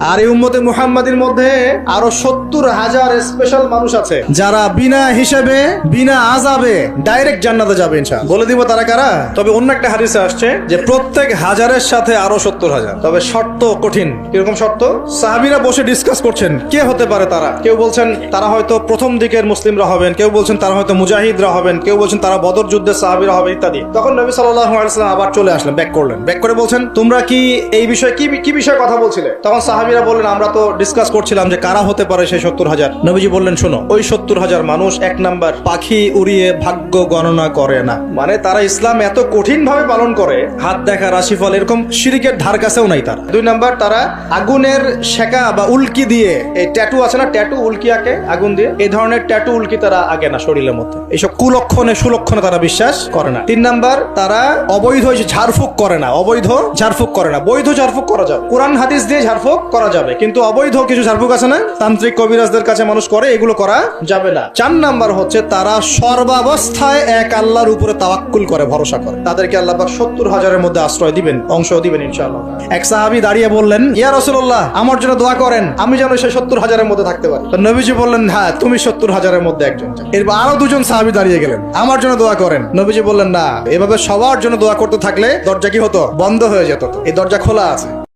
আর এই উম্মতে মুহাম্মাদির মধ্যে আরো 70,000 স্পেশাল মানুষ আছে যারা বিনা হিসেবে বিনা আযাবে ডাইরেক্ট জান্নাতে যাবে ইনশাআল্লাহ। বলে দিব তারা কারা। তবে অন্য একটা হাদিসে আসছে যে প্রত্যেক হাজারের সাথে আরো 70,000। তবে শর্ত কঠিন। কিরকম শর্ত? সাহাবীরা বসে ডিসকাস করছেন কে হতে পারে তারা। কেউ বলছেন তারা হয়তো প্রথম দিকের মুসলিমরা হবেন, কেউ বলছেন তারা হয়তো মুজাহিদরা হবেন, কেউ বলছেন তারা বদর যুদ্ধের সাহাবীরা হবে ইত্যাদি। তখন নবী সাল্লাল্লাহু আলাইহি ওয়াসাল্লাম আবার চলে আসলেন, ব্যাক করলেন। ব্যাক করে বলছেন তোমরা কি এই বিষয়ে কি বিষয়ে কথা বলছিলে? তখন সাহাবীরা বললেন আমরা তো ডিসকাস করছিলাম যে কারা হতে পারে সেই 70,000। নবীজি বললেন শোনো, ওই 70,000 মানুষ এক নাম্বার পাখি উড়িয়ে ভাগ্য গণনা করে না। মানে তারা ইসলাম এত কঠিন ভাবে পালন করে, হাত দেখা রাশিফল এরকম শিরিকের ধার কাছেও নাই তারা। দুই নাম্বার তারা আগুনের শেকা বা উল্কি দিয়ে, এই ট্যাটু আছে না, ট্যাটু উল্কি আঁকে আগুন দিয়ে, এই ধরনের ট্যাটু উল্কি তারা আগে না শরীরের মধ্যে। এইসব কুলক্ষণে সুলক্ষণে তারা বিশ্বাস করে না। তিন নাম্বার তারা অবৈধ ঝাড়ফুঁক করে না। অবৈধ ঝাড়ফুঁক করে না। বৈধ ঝাড়ফুঁক করা যাবে, কোরআন হাদিস দিয়ে ঝাড়ফুঁক করা যাবে, কিন্তু অবৈধ কিছু ঝাড়ফুঁক আছে না, তান্ত্রিক কবিরাজদের কাছে মানুষ করে, এগুলো করা যাবে না। চার নাম্বার হচ্ছে তারা সর্বাবস্থায় এক আল্লাহর উপরে তাওয়াক্কুল করে, ভরসা করে। তাদেরকে আল্লাহ পাক 70,000-এর মধ্যে আশ্রয় দিবেন, অংশ দিবেন ইনশাআল্লাহ। এক সাহাবী দাঁড়িয়ে বললেন ইয়া রাসূলুল্লাহ, আমার জন্য দোয়া করেন, আমি যেন সেই 70,000-এর মধ্যে থাকতে পারি। তো নবীজি বললেন হ্যাঁ তুমি 70,000-এর মধ্যে একজন। এরপর আরো দুজন সাহাবী দাঁড়িয়ে গেলেন, আমার জন্য দোয়া করেন। নবীজি বললেন না, এভাবে সবার জন্য দোয়া করতে থাকলে দরজা কি হতো? বন্ধ হয়ে যেত। এই দরজা খোলা আছে।